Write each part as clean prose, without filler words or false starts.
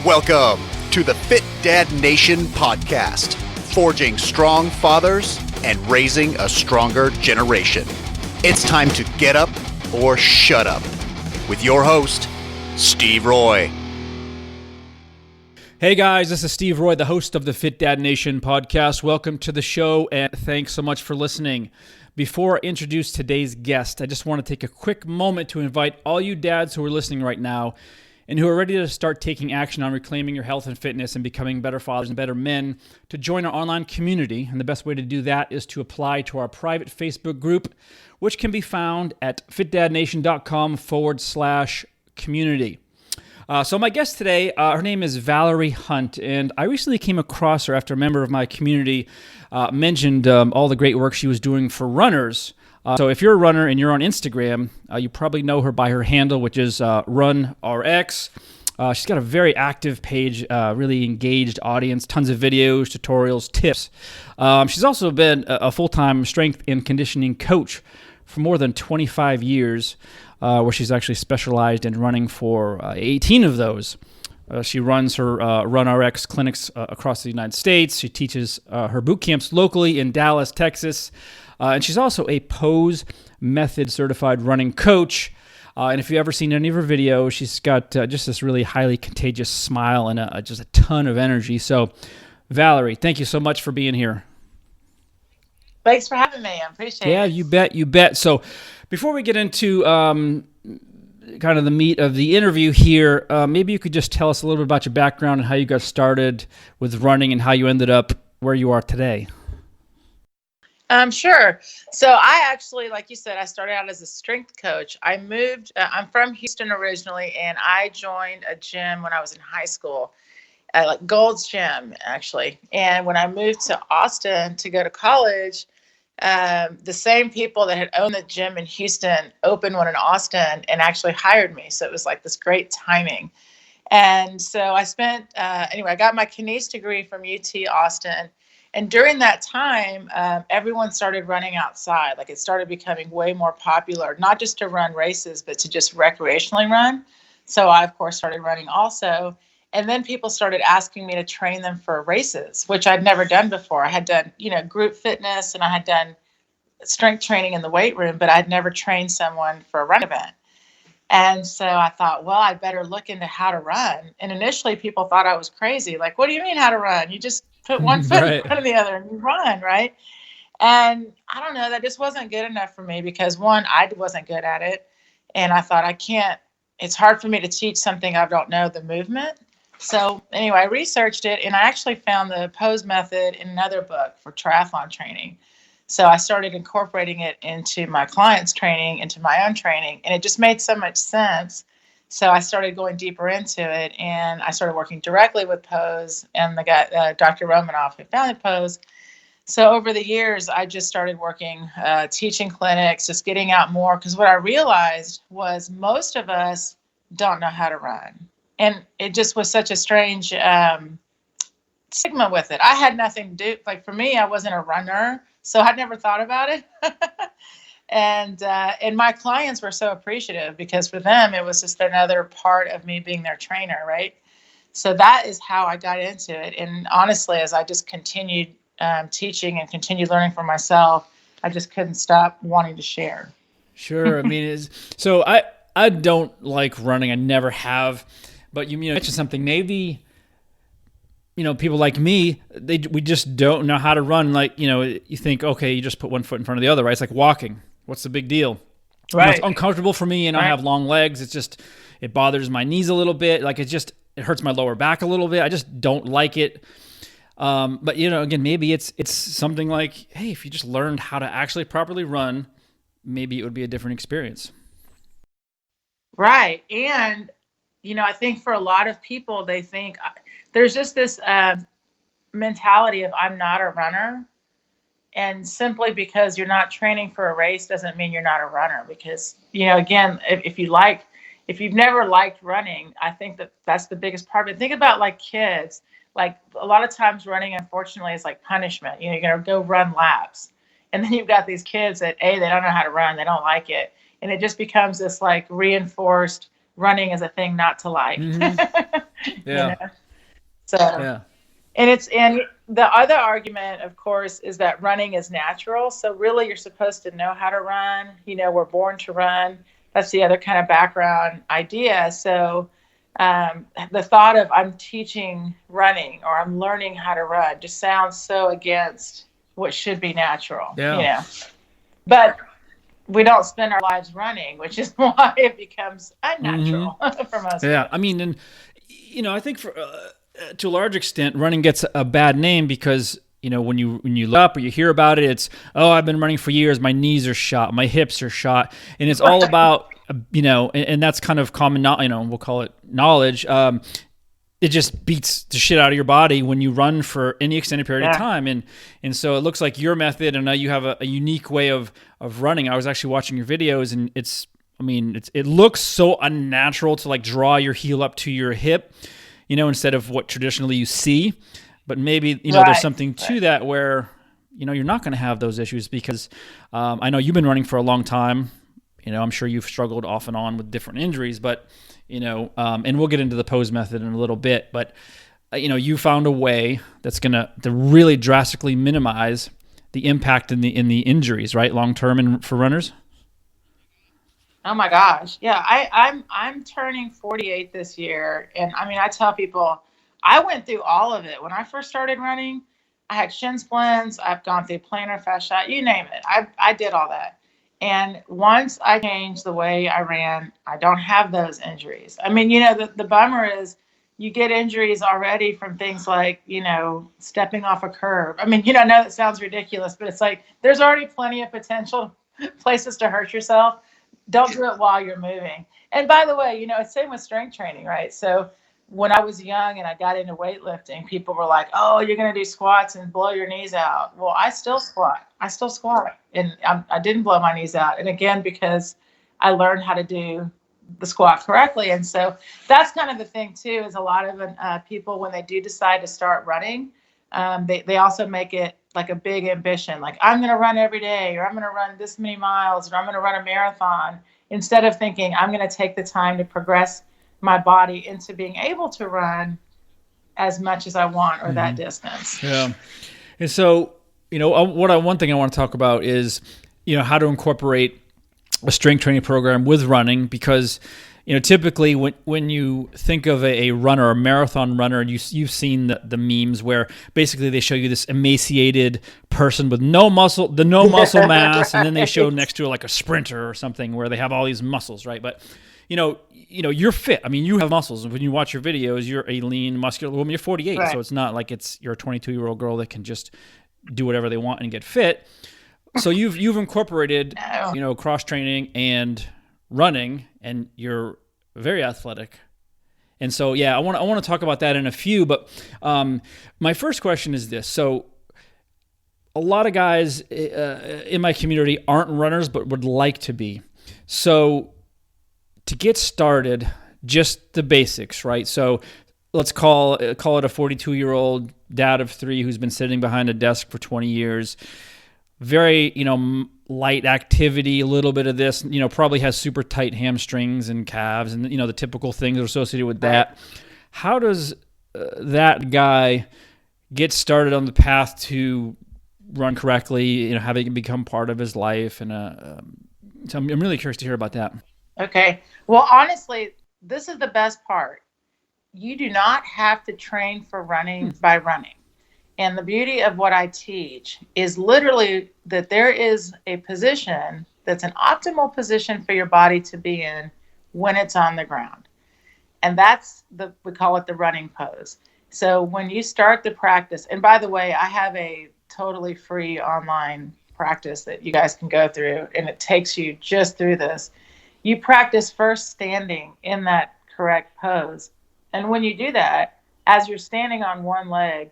Welcome to the Fit Dad Nation podcast, forging strong fathers and raising a stronger generation. It's time to get up or shut up with your host, Steve Roy. Hey guys, this is Steve Roy, the host of the Fit Dad Nation podcast. Welcome to the show and thanks so much for listening. Before I introduce today's guest, I just want to take a quick moment to invite all you dads who are listening right now and who are ready to start taking action on reclaiming your health and fitness and becoming better fathers and better men to join our online community. And the best way to do that is to apply to our private Facebook group, which can be found at fitdadnation.com/community. So my guest today, her name is Valerie Hunt, and I recently came across her after a member of my community mentioned all the great work she was doing for runners. So if you're a runner and you're on Instagram, you probably know her by her handle, which is RunRX. She's got a very active page, really engaged audience, tons of videos, tutorials, tips. She's also been a full-time strength and conditioning coach for more than 25 years, where she's actually specialized in running for 18 of those. She runs her RunRX clinics across the United States. She teaches her boot camps locally in Dallas, Texas. And she's also a Pose Method certified running coach. And if you've ever seen any of her videos, she's got just this really highly contagious smile and just a ton of energy. So, Valerie, thank you so much for being here. Thanks for having me. I appreciate it. Yeah, you bet. So, before we get into kind of the meat of the interview here, maybe you could just tell us a little bit about your background and how you got started with running and how you ended up where you are today. Sure. So I actually, like you said, I started out as a strength coach. I'm from Houston originally, and I joined a gym when I was in high school, like Gold's Gym, actually. And when I moved to Austin to go to college, the same people that had owned the gym in Houston opened one in Austin and actually hired me. So it was like this great timing. And so I I got my kines degree from UT Austin. And during that time, everyone started running outside. Like it started becoming way more popular, not just to run races, but to just recreationally run. So I, of course, started running also. And then people started asking me to train them for races, which I'd never done before. I had done, group fitness, and I had done strength training in the weight room, but I'd never trained someone for a run event. And so I thought, well, I'd better look into how to run. And initially people thought I was crazy. Like, what do you mean how to run? You just put one foot in front of the other and you run, right? And I don't know, that just wasn't good enough for me because one, I wasn't good at it. And I thought it's hard for me to teach something I don't know the movement. So anyway, I researched it and I actually found the Pose Method in another book for triathlon training. So I started incorporating it into my clients' training, into my own training, and it just made so much sense. So I started going deeper into it, and I started working directly with Pose and the guy, Dr. Romanoff, who founded Pose. So over the years, I just started working, teaching clinics, just getting out more, because what I realized was most of us don't know how to run. And it just was such a strange stigma with it. I had nothing to do, like for me, I wasn't a runner, so I'd never thought about it. And my clients were so appreciative because for them, it was just another part of me being their trainer, right? So that is how I got into it. And honestly, as I just continued teaching and continued learning for myself, I just couldn't stop wanting to share. Sure. I mean, so I don't like running. I never have. But you mentioned something. Maybe people like me, we just don't know how to run. Like, you think, okay, you just put one foot in front of the other, right? It's like walking. What's the big deal? Right. It's uncomfortable for me, and I have long legs. It bothers my knees a little bit. Like it hurts my lower back a little bit. I just don't like it. But again, maybe it's something like, hey, if you just learned how to actually properly run, maybe it would be a different experience. Right. And I think for a lot of people, they think there's just this mentality of I'm not a runner. And simply because you're not training for a race doesn't mean you're not a runner. Because, again, if you've never liked running, I think that's the biggest part of it. Think about like kids. Like a lot of times running, unfortunately, is like punishment. You're going to go run laps. And then you've got these kids that, they don't know how to run. They don't like it. And it just becomes this like reinforced running is a thing not to like. Mm-hmm. You Yeah. know, so Yeah. and the other argument, of course, is that running is natural. So really, you're supposed to know how to run. We're born to run. That's the other kind of background idea. So the thought of I'm teaching running or I'm learning how to run just sounds so against what should be natural. Yeah. But we don't spend our lives running, which is why it becomes Hmm. unnatural for most Yeah. I people. mean, and I think for to a large extent, running gets a bad name because when you look up or you hear about it, it's, oh, I've been running for years. My knees are shot, my hips are shot, and it's all Right. about and that's kind of common. We'll call it knowledge. It just beats the shit out of your body when you run for any extended period of Yeah. time, and so it looks like your method, and you have a unique way of running. I was actually watching your videos, and it looks so unnatural to like draw your heel up to your hip, instead of what traditionally you see. But maybe there's Right. something to Right. that where you're not going to have those issues because I know you've been running for a long time. I'm sure you've struggled off and on with different injuries, but and we'll get into the pose method in a little bit. But you found a way that's gonna to really drastically minimize the impact in the injuries, right, long term, and for runners. Oh my gosh. Yeah, I'm turning 48 this year, and I mean I tell people I went through all of it. When I first started running, I had shin splints, I've gone through plantar fasciitis, you name it. I did all that. And once I changed the way I ran, I don't have those injuries. I mean, the bummer is you get injuries already from things like, stepping off a curb. I mean, I know that sounds ridiculous, but it's like there's already plenty of potential places to hurt yourself. Don't do it while you're moving. And by the way, it's same with strength training, right? So when I was young and I got into weightlifting, people were like, "Oh, you're going to do squats and blow your knees out." Well, I still squat. And I didn't blow my knees out. And again, because I learned how to do the squat correctly. And so that's kind of the thing too. Is a lot of people when they do decide to start running, they also make it like a big ambition, like I'm going to run every day, or I'm going to run this many miles, or I'm going to run a marathon, instead of thinking I'm going to take the time to progress my body into being able to run as much as I want or that distance. Yeah. And so, one thing I want to talk about is, how to incorporate a strength training program with running, because, typically when you think of a runner, a marathon runner, you've seen the memes where basically they show you this emaciated person with no muscle mass, and then they show next to it like a sprinter or something where they have all these muscles, right? But you're fit. I mean, you have muscles. When you watch your videos, you're a lean, muscular woman. You're 48, Right. so it's not like you're a 22-year-old girl that can just do whatever they want and get fit. So you've incorporated, No. cross training and running, and you're very athletic. And so, yeah, I want to talk about that in a few. But my first question is this: so a lot of guys in my community aren't runners, but would like to be. So to get started, just the basics, right? So let's call it a 42-year-old dad of 3 who's been sitting behind a desk for 20 years. Very, light activity, a little bit of this, probably has super tight hamstrings and calves and, the typical things associated with that. Right. How does that guy get started on the path to run correctly, have it become part of his life? And so I'm really curious to hear about that. Okay. Well, honestly, this is the best part. You do not have to train for running by running. And the beauty of what I teach is literally that there is a position that's an optimal position for your body to be in when it's on the ground. And we call it the running pose. So when you start the practice, and by the way, I have a totally free online practice that you guys can go through, and it takes you just through this. You practice first standing in that correct pose. And when you do that, as you're standing on one leg,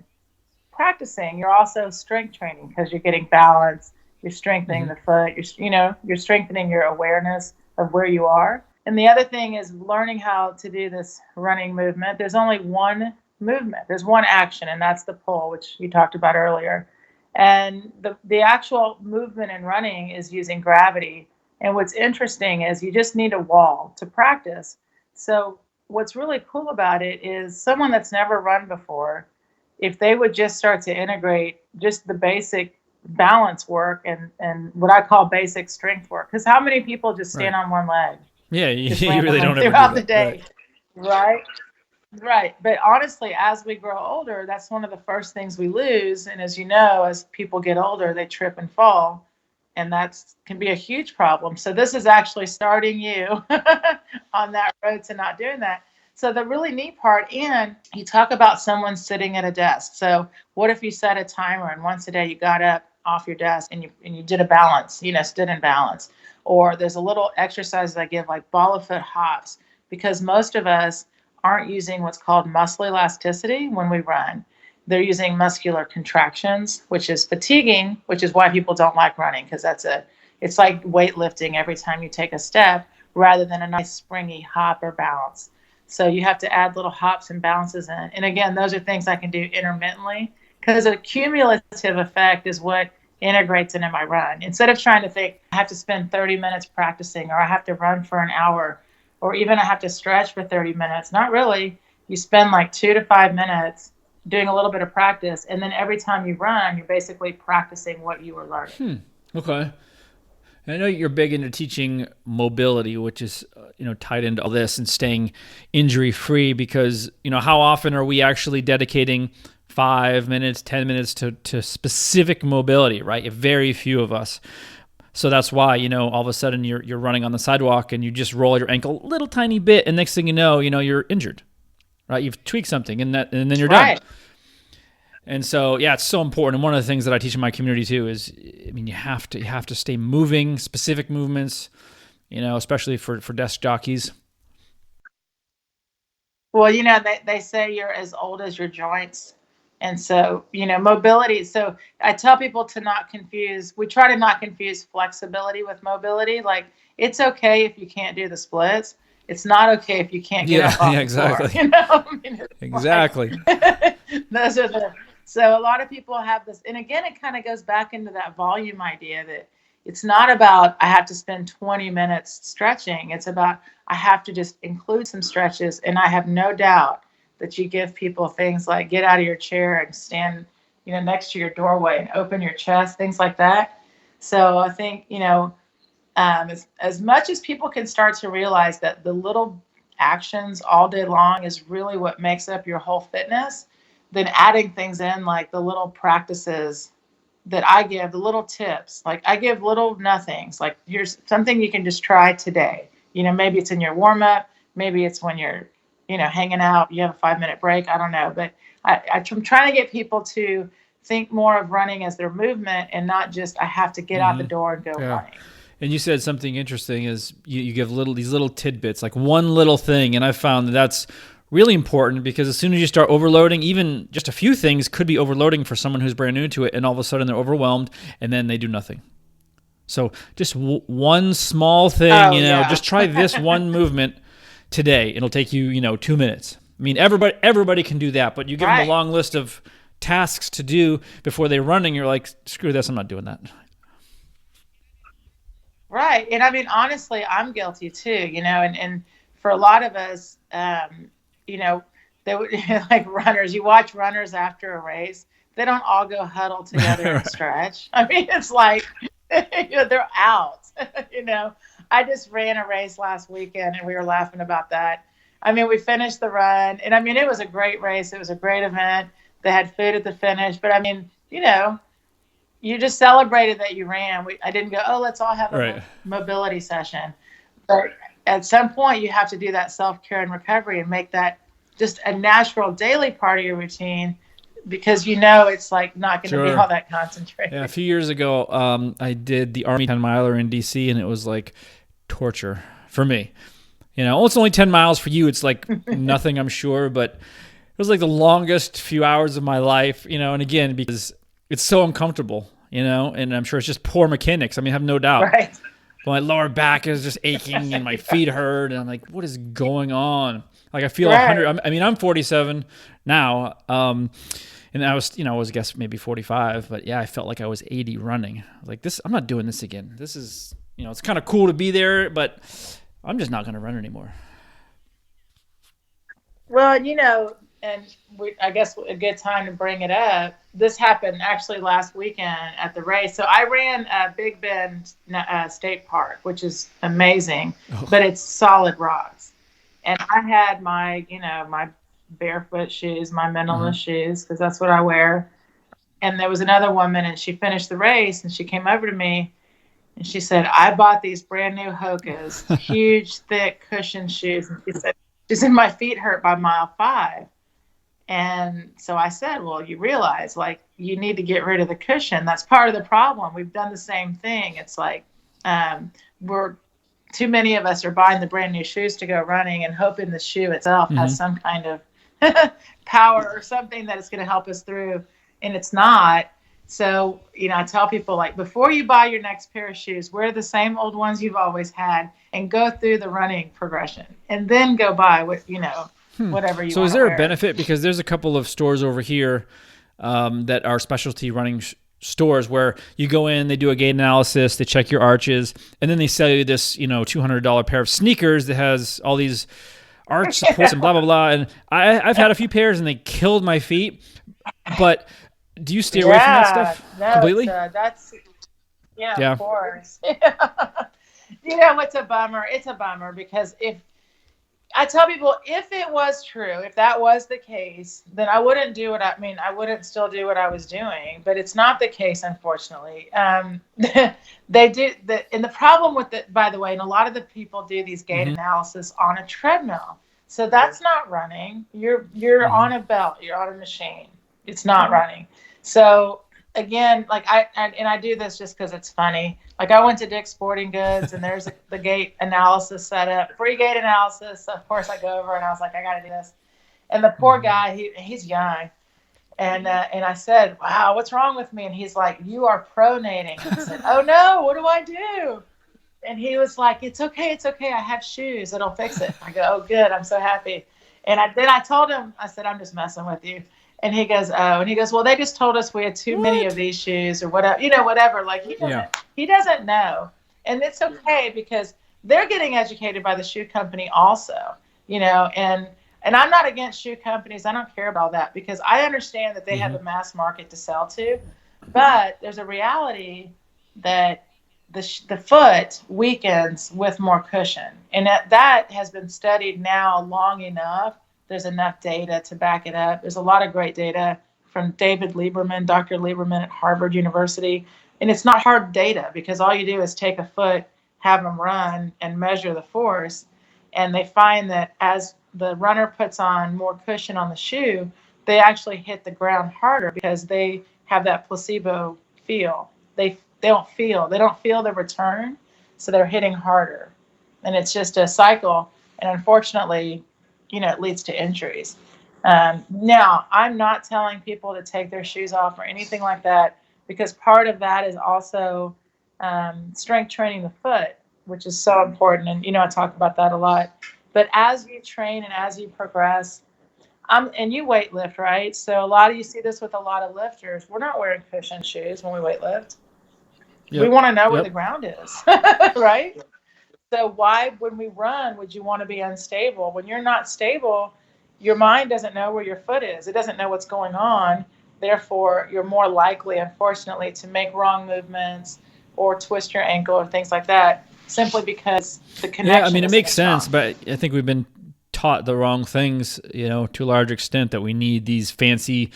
practicing, you're also strength training because you're getting balance, you're strengthening the foot, you're strengthening your awareness of where you are. And the other thing is learning how to do this running movement. There's only one movement, there's one action, and that's the pull, which you talked about earlier. And the actual movement in running is using gravity. And what's interesting is you just need a wall to practice. So what's really cool about it is someone that's never run before, if they would just start to integrate just the basic balance work and what I call basic strength work. Because how many people just stand on one leg? Yeah, you Just really don't ever do throughout the that. day, right? Right. But honestly, as we grow older, that's one of the first things we lose. And as you know, as people get older, they trip and fall. And that can be a huge problem. So this is actually starting you on that road to not doing that. So the really neat part, and you talk about someone sitting at a desk. So what if you set a timer and once a day you got up off your desk and you did a balance, stood in balance. Or there's a little exercise I give like ball of foot hops, because most of us aren't using what's called muscle elasticity when we run. They're using muscular contractions, which is fatiguing, which is why people don't like running, because it's like weightlifting every time you take a step rather than a nice springy hop or bounce. So you have to add little hops and bounces in. And again, those are things I can do intermittently, because a cumulative effect is what integrates into my run. Instead of trying to think, I have to spend 30 minutes practicing, or I have to run for an hour, or even I have to stretch for 30 minutes. Not really. You spend like 2 to 5 minutes doing a little bit of practice, and then every time you run, you're basically practicing what you were learning. Okay. I know you're big into teaching mobility, which is tied into all this, and staying injury free, because how often are we actually dedicating 5 minutes, 10 minutes to specific mobility, right? Very few of us. So that's why, all of a sudden you're running on the sidewalk and you just roll your ankle a little tiny bit, and next thing you know, you're injured, right? You've tweaked something, and then you're done. And so, yeah, it's so important. And one of the things that I teach in my community too is, you have to stay moving, specific movements, especially for desk jockeys. Well, they say you're as old as your joints. And so, mobility. So I tell people we try to not confuse flexibility with mobility. Like, it's okay if you can't do the splits. It's not okay if you can't get up off exactly. the floor. Exactly. Those are so a lot of people have this. And again, it kind of goes back into that volume idea that it's not about, I have to spend 20 minutes stretching. It's about, I have to just include some stretches. And I have no doubt that you give people things like get out of your chair and stand, next to your doorway and open your chest, things like that. So I think, as much as people can start to realize that the little actions all day long is really what makes up your whole fitness, then adding things in like the little practices that I give, the little tips, like I give little nothings, like here's something you can just try today. Maybe it's in your warm up, maybe it's when you're hanging out, you have a 5-minute break. I don't know. But I'm trying to get people to think more of running as their movement and not just, I have to get out the door and go running. And you said something interesting is you give these little tidbits, like one little thing. And I found that's really important, because as soon as you start overloading, even just a few things could be overloading for someone who's brand new to it. And all of a sudden they're overwhelmed and then they do nothing. So just one small thing, just try this one movement today. It'll take you, 2 minutes. Everybody can do that, but you give them a long list of tasks to do before they're running. You're like, screw this, I'm not doing that. Right. And honestly, I'm guilty too, and for a lot of us, they would like runners, you watch runners after a race, they don't all go huddle together and stretch. It's like, they're out, I just ran a race last weekend and we were laughing about that. We finished the run and it was a great race. It was a great event. They had food at the finish, but you just celebrated that you ran. I didn't go, oh, let's all have a mobility session. But at some point you have to do that self-care and recovery and make that just a natural daily part of your routine, because it's like not going to be all that concentrated. Yeah, a few years ago, I did the Army 10 miler in DC, and it was like torture for me. It's only 10 miles for you. It's like nothing, I'm sure, but it was like the longest few hours of my life, and again, because it's so uncomfortable, and I'm sure it's just poor mechanics. I have no doubt. Right. But my lower back is just aching and my feet hurt, and I'm like, what is going on? Like I feel 100. I'm 47 now, and I was, I guess maybe 45, but yeah, I felt like I was 80 running. I was like, I'm not doing this again. This is, it's kind of cool to be there, but I'm just not going to run anymore. Well, and I guess a good time to bring it up. This happened actually last weekend at the race. So I ran Big Bend State Park, which is amazing, but it's solid rocks. And I had my barefoot shoes, my minimalist shoes, because that's what I wear. And there was another woman, and she finished the race, and she came over to me, and she said, "I bought these brand new Hoka's, huge, thick cushion shoes." And she said, "My feet hurt by mile 5." And so I said, "Well, you realize, like, you need to get rid of the cushion. That's part of the problem. We've done the same thing. It's like we're too many of us are buying the brand new shoes to go running and hoping the shoe itself has some kind of power or something that is going to help us through, and it's not." So, I tell people, like, before you buy your next pair of shoes, wear the same old ones you've always had and go through the running progression, and then go buy what, whatever you want. So is there a benefit? Because there's a couple of stores over here that are specialty running stores where you go in, they do a gait analysis, they check your arches, and then they sell you this, $200 pair of sneakers that has all these arch supports and blah, blah, blah. And I've had a few pairs and they killed my feet. But do you stay away from that stuff completely? That's of course. What's a bummer? It's a bummer because I tell people, if it was true, if that was the case, then I wouldn't do what I wouldn't still do what I was doing, but it's not the case, unfortunately. They do and the problem with it, by the way, and a lot of the people do these gait analysis on a treadmill. So that's not running. You're on a belt, you're on a machine. It's not running. So again, like I do this just because it's funny. Like I went to Dick's Sporting Goods and there's the gait analysis set up, free gait analysis. So of course I go over and I was like, I got to do this. And the poor guy, he's young. And I said, "Wow, what's wrong with me?" And he's like, "You are pronating." And I said, "Oh no, what do I do?" And he was like, It's okay. I have shoes. It'll fix it." I go, "Oh, good. I'm so happy." And then I told him, I said, "I'm just messing with you." And he goes, "Oh," and he goes, "Well, they just told us we had too many of these shoes or whatever, whatever." Like he doesn't know. And it's okay because they're getting educated by the shoe company also, and I'm not against shoe companies. I don't care about that because I understand that they have a mass market to sell to, but there's a reality that the foot weakens with more cushion. And that has been studied now long enough. There's enough data to back it up. There's a lot of great data from Dr. Lieberman at Harvard University. And it's not hard data because all you do is take a foot, have them run, and measure the force. And they find that as the runner puts on more cushion on the shoe, they actually hit the ground harder because they have that placebo feel. They don't feel the return, so they're hitting harder. And it's just a cycle. And unfortunately, it leads to injuries. Now, I'm not telling people to take their shoes off or anything like that because part of that is also strength training the foot, which is so important. And, I talk about that a lot. But as you train and as you progress, and you weight lift, right? So a lot of you see this with a lot of lifters. We're not wearing cushion shoes when we weight lift. Yep. We want to know where the ground is, right? So why, when we run, would you want to be unstable? When you're not stable, your mind doesn't know where your foot is. It doesn't know what's going on. Therefore, you're more likely, unfortunately, to make wrong movements or twist your ankle or things like that simply because the connection it makes sense, but I think we've been taught the wrong things, to a large extent, that we need these fancy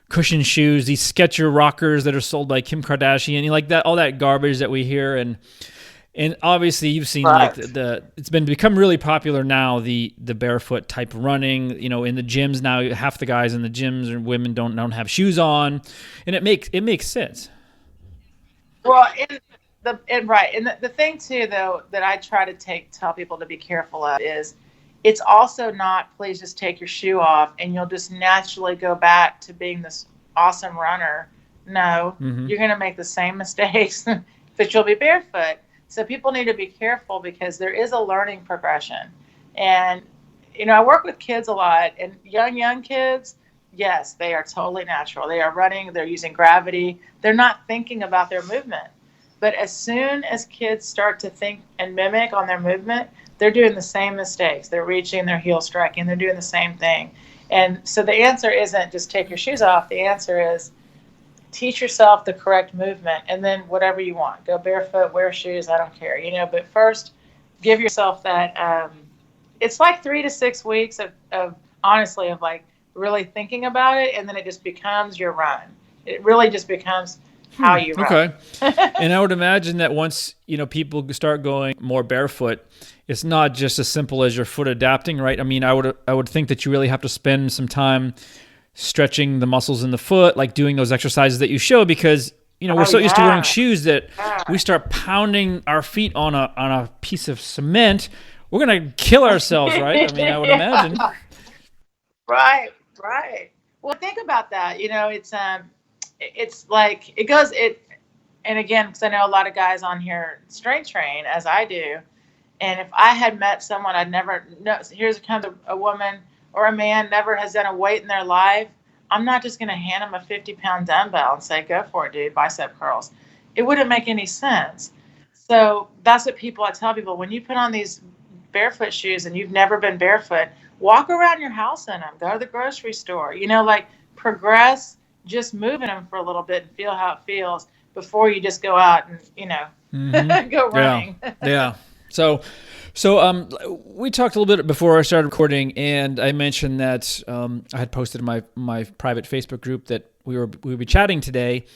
cushion shoes, these Skechers rockers that are sold by Kim Kardashian, like that, all that garbage that we hear. And obviously you've seen like it's become really popular now, the barefoot type running, in the gyms now, half the guys in the gyms or women don't have shoes on, and it makes sense. Well, and the thing too, though, that I try to tell people to be careful of is it's also not, please just take your shoe off and you'll just naturally go back to being this awesome runner. No, you're going to make the same mistakes, but you'll be barefoot. So people need to be careful because there is a learning progression. And, I work with kids a lot, and young kids, yes, they are totally natural. They are running, they're using gravity. They're not thinking about their movement. But as soon as kids start to think and mimic on their movement, they're doing the same mistakes. They're reaching, they're heel striking, they're doing the same thing. And so the answer isn't just take your shoes off. The answer is teach yourself the correct movement, and then whatever you want. Go barefoot, wear shoes, I don't care. But first, give yourself that. It's like 3 to 6 weeks of honestly, of like really thinking about it, and then it just becomes your run. It really just becomes how you run. Okay. And I would imagine that once, people start going more barefoot, it's not just as simple as your foot adapting, right? I mean, I would think that you really have to spend some time stretching the muscles in the foot, like doing those exercises that you show, because we're so used to wearing shoes that we start pounding our feet on a piece of cement. We're gonna kill ourselves, right? I mean, I would imagine. Right. Well, think about that. It's like it goes. And again, because I know a lot of guys on here strength train as I do, and if I had met someone I'd never know, here's kind of a woman or a man never has done a weight in their life, I'm not just going to hand them a 50-pound dumbbell and say, go for it, dude, bicep curls. It wouldn't make any sense. So that's what I tell people, when you put on these barefoot shoes and you've never been barefoot, walk around your house in them, go to the grocery store, progress, just moving them for a little bit and feel how it feels before you just go out and, go running. Yeah. So we talked a little bit before I started recording, and I mentioned that I had posted in my private Facebook group that we would be chatting today.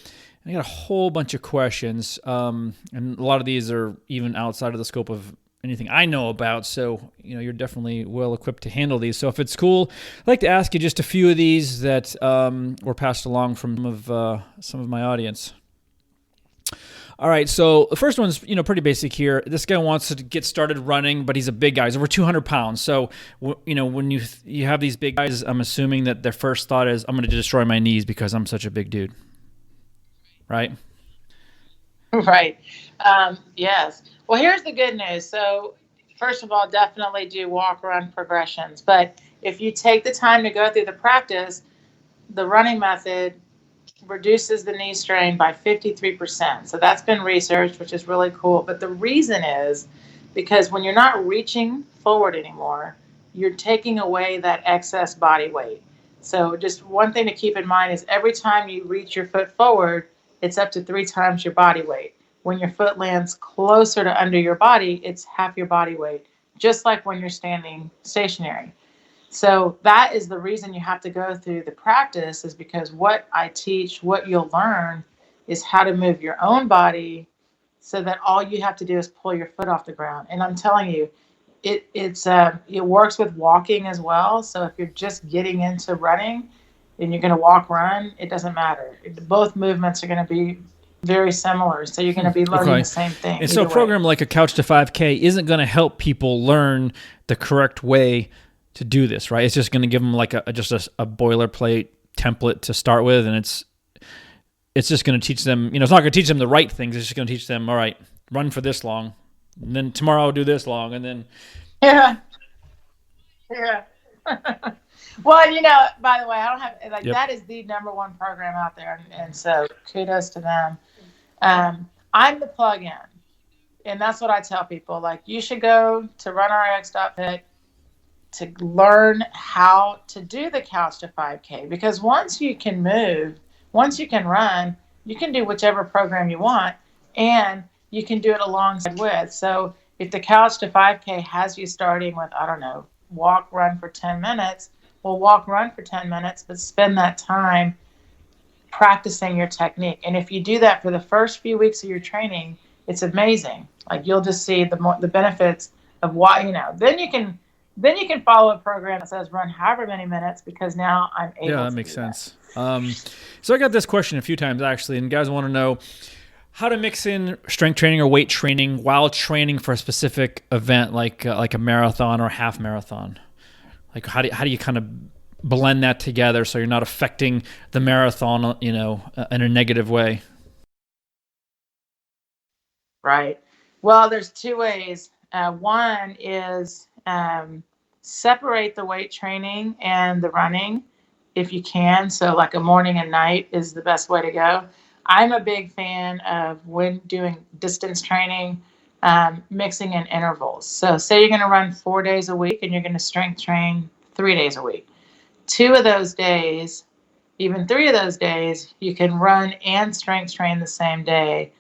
I got a whole bunch of questions, and a lot of these are even outside of the scope of anything I know about. So you're definitely well equipped to handle these. So if it's cool, I'd like to ask you just a few of these that were passed along from some of my audience. All right, so the first one's pretty basic here. This guy wants to get started running, but he's a big guy. He's over 200 pounds. So when you have these big guys, I'm assuming that their first thought is, I'm going to destroy my knees because I'm such a big dude, right? Right. Yes. Well, here's the good news. So first of all, definitely do walk, run progressions. But if you take the time to go through the practice, the running method reduces the knee strain by 53%. So that's been researched, which is really cool. But the reason is because when you're not reaching forward anymore, you're taking away that excess body weight. So just one thing to keep in mind is every time you reach your foot forward, it's up to 3 times your body weight. When your foot lands closer to under your body, it's half your body weight, just like when you're standing stationary. So that is the reason you have to go through the practice, is because what I teach, what you'll learn is how to move your own body so that all you have to do is pull your foot off the ground. And I'm telling you, it works with walking as well. So if you're just getting into running and you're going to walk, run, it doesn't matter. Both movements are going to be very similar. So you're going to be learning the same thing. And so a program like a Couch to 5K isn't going to help people learn the correct way to do this, right? It's just going to give them like a boilerplate template to start with, and it's just going to teach them. It's not going to teach them the right things. It's just going to teach them, all right, run for this long, and then tomorrow I'll do this long, and then yeah. Well, by the way, I don't have that is the number one program out there, and so kudos to them. I'm the plug-in, and that's what I tell people. Like, you should go to runrx.fit to learn how to do the Couch to 5K, because once you can move, once you can run, you can do whichever program you want, and you can do it alongside with. So if the Couch to 5K has you starting with, I don't know, walk, run for 10 minutes, well, walk, run for 10 minutes, but spend that time practicing your technique. And if you do that for the first few weeks of your training, it's amazing. Like, you'll just see the benefits of what, then you can follow a program that says run however many minutes, because now I'm able to. Yeah, that makes sense. So I got this question a few times, actually, and guys want to know how to mix in strength training or weight training while training for a specific event, like a marathon or half marathon. Like, how do you kind of blend that together so you're not affecting the marathon, in a negative way? Right. Well, there's 2 ways. One is separate the weight training and the running if you can. So like a morning and night is the best way to go. I'm a big fan of, when doing distance training, mixing in intervals. So say you're going to run 4 days a week and you're going to strength train 3 days a week. 2 of those days, even 3 of those days, you can run and strength train the same day,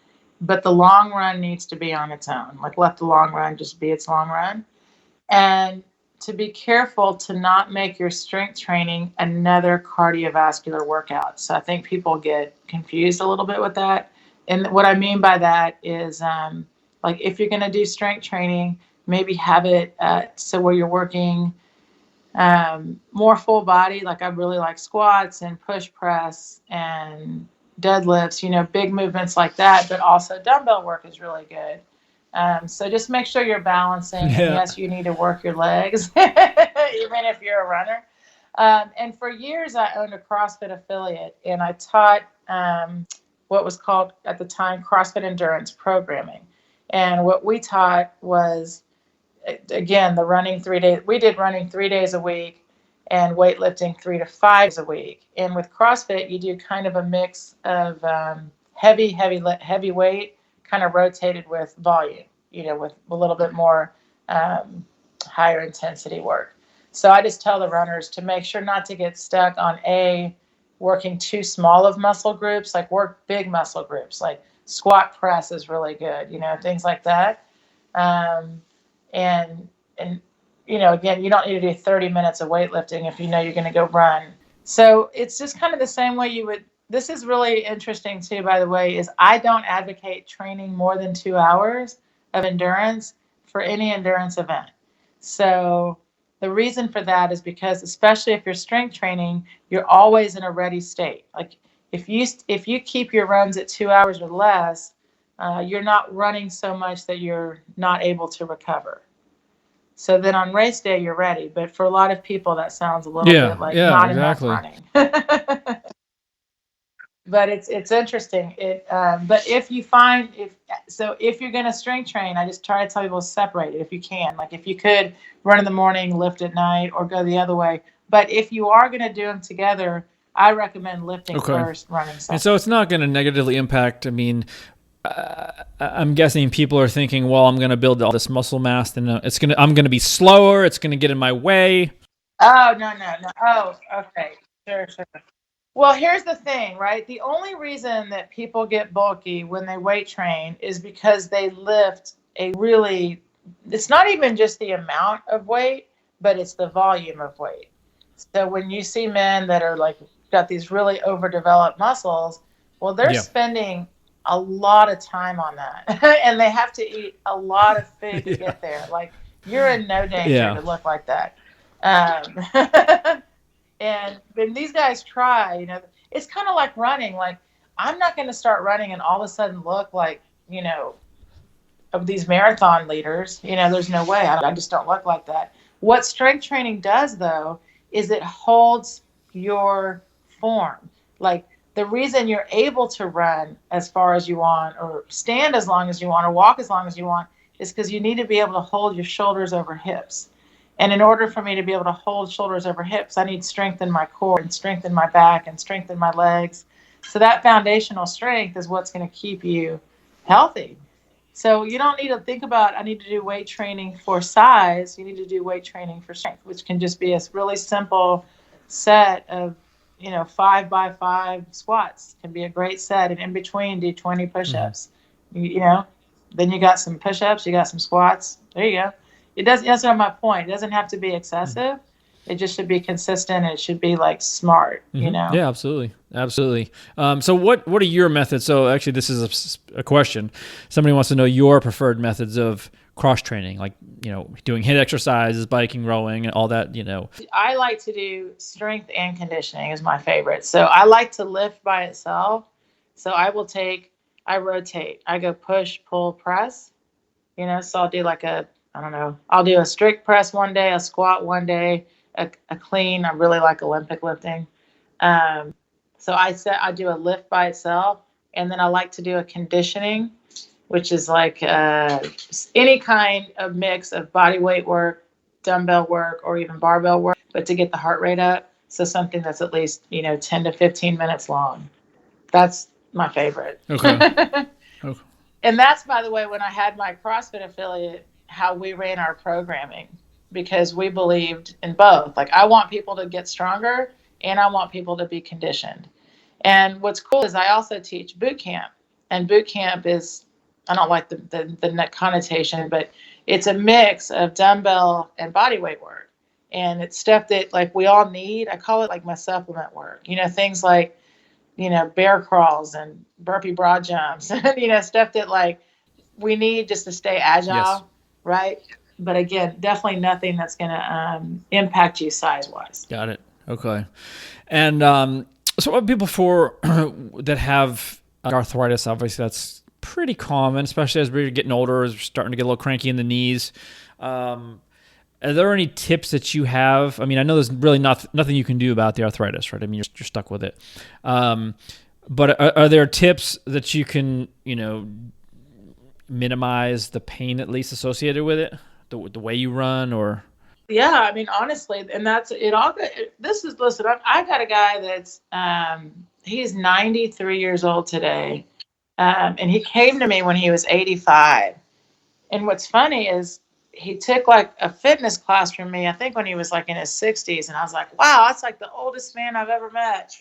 but the long run needs to be on its own. Like let the long run just be its long run. And to be careful to not make your strength training another cardiovascular workout. So I think people get confused a little bit with that. And what I mean by that is like if you're going to do strength training, maybe have it so where you're working more full body. Like I really like squats and push press and deadlifts, you know, big movements like that, but also dumbbell work is really good. So just make sure you're balancing. Yeah. And yes, you need to work your legs, even if you're a runner. And for years, I owned a CrossFit affiliate, and I taught what was called at the time CrossFit Endurance Programming. And what we taught was, again, the running 3 days. We did running 3 days a week and weightlifting 3 to 5 days a week. And with CrossFit, you do kind of a mix of heavy weight, kind of rotated with volume, you know, with a little bit more higher intensity work. So I just tell the runners to make sure not to get stuck on working too small of muscle groups, like work big muscle groups, like squat press is really good, you know, things like that. And you know, again, you don't need to do 30 minutes of weightlifting if you know you're going to go run. So it's just kind of the same way you would. This is really interesting too, by the way, is I don't advocate training more than 2 hours of endurance for any endurance event. So the reason for that is because, especially if you're strength training, you're always in a ready state. Like if you keep your runs at 2 hours or less, you're not running so much that you're not able to recover. So then on race day, you're ready. But for a lot of people, that sounds a little bit like not enough running. But it's interesting. But if you find if you're going to strength train, I just try to tell people to separate it if you can. Like if you could run in the morning, lift at night, or go the other way. But if you are going to do them together, I recommend lifting first, running second. And so it's not going to negatively impact. I mean, I'm guessing people are thinking, well, I'm going to build all this muscle mass, and I'm going to be slower. It's going to get in my way. Oh no. Oh, okay, sure. Well, here's the thing, right? The only reason that people get bulky when they weight train is because they lift it's not even just the amount of weight, but it's the volume of weight. So when you see men that are like got these really overdeveloped muscles, well, they're spending a lot of time on that. And they have to eat a lot of food to get there. Like you're in no danger to look like that. And when these guys try, you know, it's kind of like running. Like, I'm not going to start running and all of a sudden look like, you know, of these marathon leaders. You know, there's no way. I just don't look like that. What strength training does, though, is it holds your form. Like, the reason you're able to run as far as you want, or stand as long as you want, or walk as long as you want, is because you need to be able to hold your shoulders over hips. And in order for me to be able to hold shoulders over hips, I need strength in my core and strength in my back and strength in my legs. So that foundational strength is what's going to keep you healthy. So you don't need to think about, I need to do weight training for size. You need to do weight training for strength, which can just be a really simple set of, 5x5 squats can be a great set. And in between, do 20 push-ups. Then you got some push-ups, you got some squats. There you go. That's not my point. It doesn't have to be excessive. It just should be consistent, and it should be like smart, Yeah, absolutely. So what are your methods? So actually, this is a question. Somebody wants to know your preferred methods of cross training, like, doing HIIT exercises, biking, rowing, and all that, I like to do strength and conditioning is my favorite. So I like to lift by itself. So I rotate. I go push, pull, press, so I'll do like I'll do a strict press one day, a squat one day, a clean. I really like Olympic lifting. So I do a lift by itself, and then I like to do a conditioning, which is like any kind of mix of body weight work, dumbbell work, or even barbell work, but to get the heart rate up. So something that's at least 10 to 15 minutes long. That's my favorite. Okay. And that's, by the way, when I had my CrossFit affiliate, how we ran our programming, because we believed in both. Like, I want people to get stronger and I want people to be conditioned. And what's cool is I also teach boot camp. And boot camp is, I don't like the connotation, but it's a mix of dumbbell and body weight work. And it's stuff that like we all need. I call it like my supplement work. Things like, bear crawls and burpee broad jumps, and, stuff that like we need just to stay agile, Yes. right? But again, definitely nothing that's going to impact you size wise. Got it. Okay. And so what people that have arthritis, obviously that's pretty common, especially as we're getting older, as we're starting to get a little cranky in the knees. Are there any tips that you have? I mean, I know there's really nothing you can do about the arthritis, right? I mean, you're stuck with it. But are there tips that you can, minimize the pain at least associated with it, the way you run, or? Yeah, I mean, honestly, and that's it. Listen, I got a guy that's he's 93 years old today, and he came to me when he was 85. And what's funny is he took like a fitness class from me, I think when he was like in his 60s. And I was like, wow, that's like the oldest man I've ever met.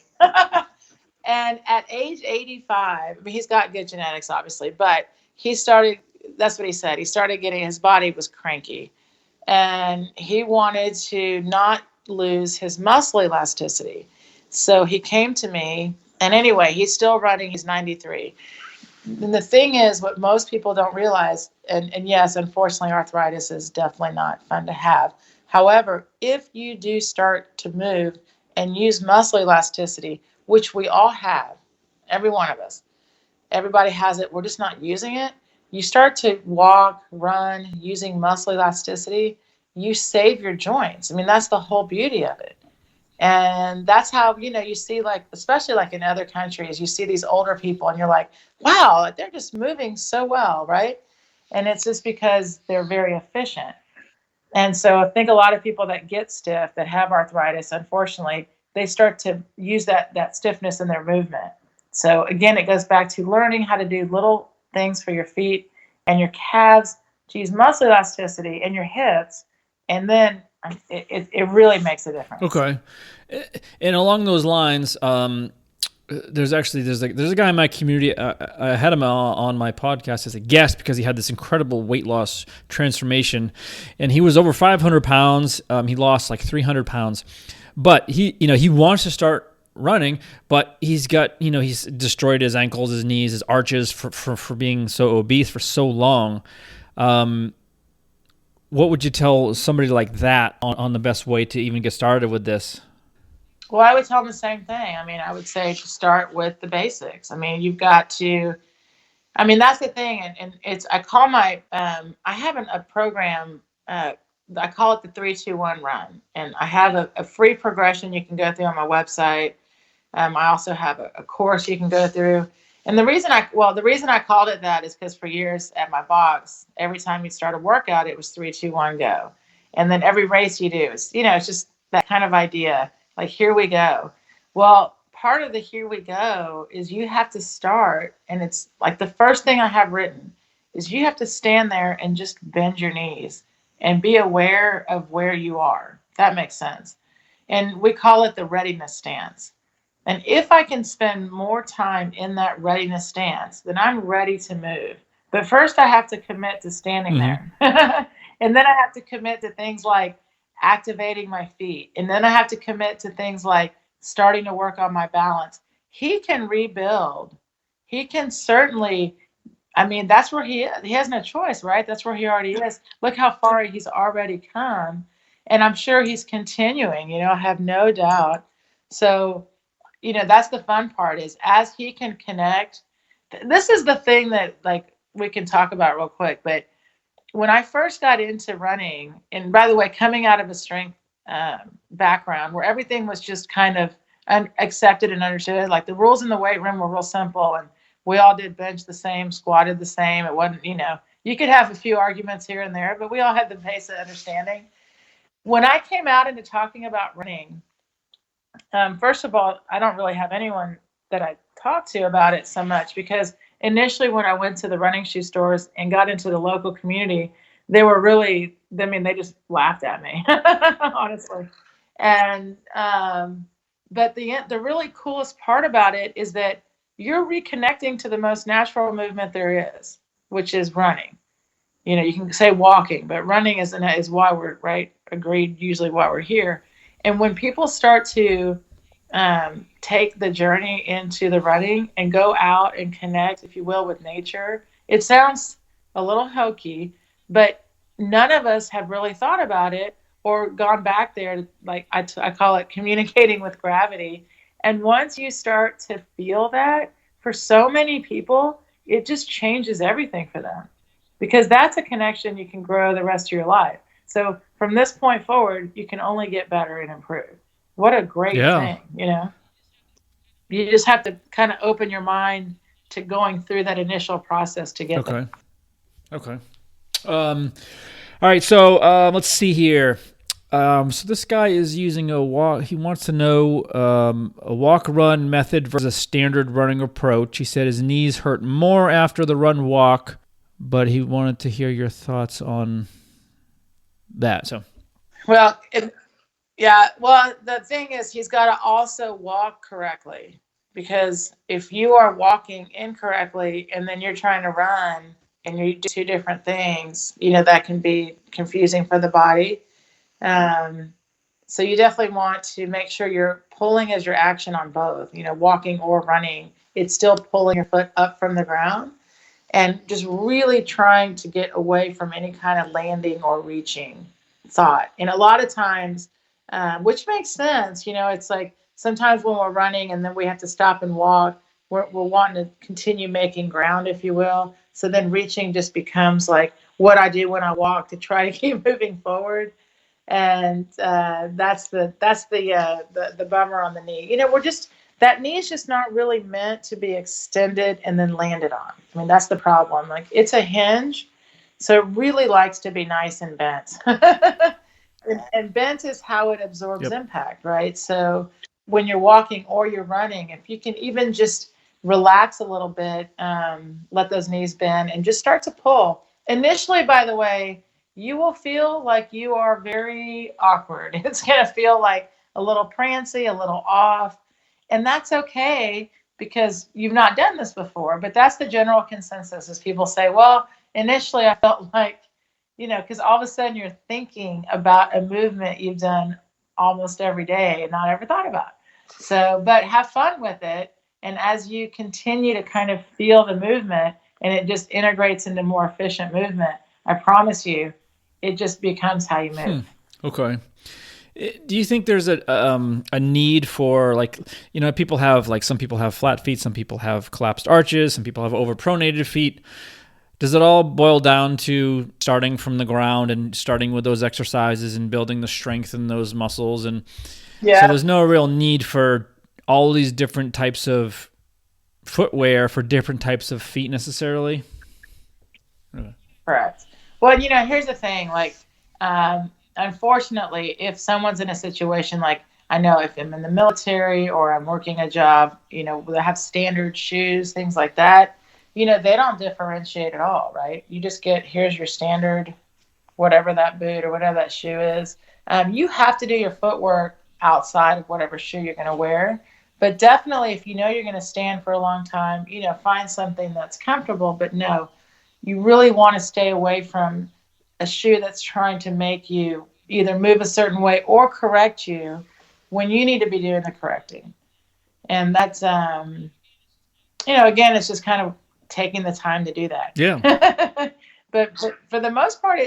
And at age 85, I mean, he's got good genetics, obviously, but that's what he said. He started getting, his body was cranky and he wanted to not lose his muscle elasticity. So he came to me, and anyway, he's still running. He's 93. And the thing is, what most people don't realize, and yes, unfortunately, arthritis is definitely not fun to have. However, if you do start to move and use muscle elasticity, which we all have, every one of us, everybody has it, we're just not using it. You start to walk, run using muscle elasticity, you save your joints. I mean, that's the whole beauty of it. And that's how, you see, like, especially like in other countries, you see these older people and you're like, wow, they're just moving so well, right? And it's just because they're very efficient. And so I think a lot of people that get stiff, that have arthritis, unfortunately, they start to use that stiffness in their movement. So again, it goes back to learning how to do little things for your feet and your calves to use muscle elasticity and your hips, and then it really makes a difference. Okay. And along those lines, there's a guy in my community. I had him on my podcast as a guest because he had this incredible weight loss transformation, and he was over 500 pounds. He lost like 300 pounds, but he wants to start running, but he's destroyed his ankles, his knees, his arches for being so obese for so long. What would you tell somebody like that on the best way to even get started with this? Well, I would tell them the same thing. I mean, I would say to start with the basics. I mean, you've got to, I mean, that's the thing. And I call I have a program, I call it the 3-2-1 run. And I have a free progression you can go through on my website. I also have a course you can go through. And the reason I called it that is because for years at my box, every time you start a workout, it was 3-2-1 go. And then every race you do is, it's just that kind of idea. Like, here we go. Well, part of the here we go is you have to start. And it's like the first thing I have written is you have to stand there and just bend your knees and be aware of where you are. If that makes sense. And we call it the readiness stance. And if I can spend more time in that readiness stance, then I'm ready to move. But first I have to commit to standing there. And then I have to commit to things like activating my feet. And then I have to commit to things like starting to work on my balance. He can rebuild. He can certainly, I mean, that's where he is. He has no choice, right? That's where he already is. Look how far he's already come. And I'm sure he's continuing, I have no doubt. So, that's the fun part is as he can connect. This is the thing that like we can talk about real quick. But when I first got into running, and by the way, coming out of a strength background where everything was just kind of accepted and understood, like the rules in the weight room were real simple, and we all did bench the same, squatted the same. It wasn't, you could have a few arguments here and there, but we all had the basic understanding. When I came out into talking about running, first of all, I don't really have anyone that I talk to about it so much because initially when I went to the running shoe stores and got into the local community, they were really, I mean, they just laughed at me, honestly. And, but the really coolest part about it is that you're reconnecting to the most natural movement there is, which is running. You know, you can say walking, but running is why we're right. Agreed. Usually why we're here. And when people start to take the journey into the running and go out and connect, if you will, with nature, it sounds a little hokey, but none of us have really thought about it or gone back there. Like I call it communicating with gravity. And once you start to feel that, for so many people, it just changes everything for them, because that's a connection you can grow the rest of your life. So from this point forward, you can only get better and improve. What a great thing, you know? You just have to kind of open your mind to going through that initial process to get there. Okay. All right. So let's see here. So this guy is using a walk. He wants to know a walk-run method versus a standard running approach. He said his knees hurt more after the run-walk, but he wanted to hear your thoughts on that. So, well, well, the thing is, he's got to also walk correctly, because if you are walking incorrectly and then you're trying to run and you do two different things, you know, that can be confusing for the body. So you definitely want to make sure you're pulling as your action on both, you know, walking or running. It's still pulling your foot up from the ground and just really trying to get away from any kind of landing or reaching thought. And a lot of times, which makes sense, you know, it's like sometimes when we're running and then we have to stop and walk, we're wanting to continue making ground, if you will. So then reaching just becomes like what I do when I walk to try to keep moving forward. And that's the bummer on the knee. You know, that knee is just not really meant to be extended and then landed on. I mean, that's the problem. Like, it's a hinge, so it really likes to be nice and bent. and bent is how it absorbs impact, right? So when you're walking or you're running, if you can even just relax a little bit, let those knees bend and just start to pull. Initially, by the way, you will feel like you are very awkward. It's going to feel like a little prancy, a little off. And that's okay, because you've not done this before. But that's the general consensus, is people say, well, initially I felt like, you know, because all of a sudden you're thinking about a movement you've done almost every day and not ever thought about. So, but have fun with it. And as you continue to kind of feel the movement and it just integrates into more efficient movement, I promise you, it just becomes how you move. Okay. Do you think there's a need for, like, you know, some people have flat feet, some people have collapsed arches, some people have overpronated feet. Does it all boil down to starting from the ground and starting with those exercises and building the strength in those muscles? And so there's no real need for all these different types of footwear for different types of feet necessarily? Correct. Well, you know, here's the thing, like, unfortunately, if someone's in a situation, like, I know if I'm in the military or I'm working a job, you know, they have standard shoes, things like that, you know, they don't differentiate at all, right? You just get, here's your standard, whatever that boot or whatever that shoe is. You have to do your footwork outside of whatever shoe you're going to wear. But definitely, if you know you're going to stand for a long time, you know, find something that's comfortable. But no, you really want to stay away from a shoe that's trying to make you either move a certain way or correct you when you need to be doing the correcting. And that's, you know, again, it's just kind of taking the time to do that. Yeah. But for the most part,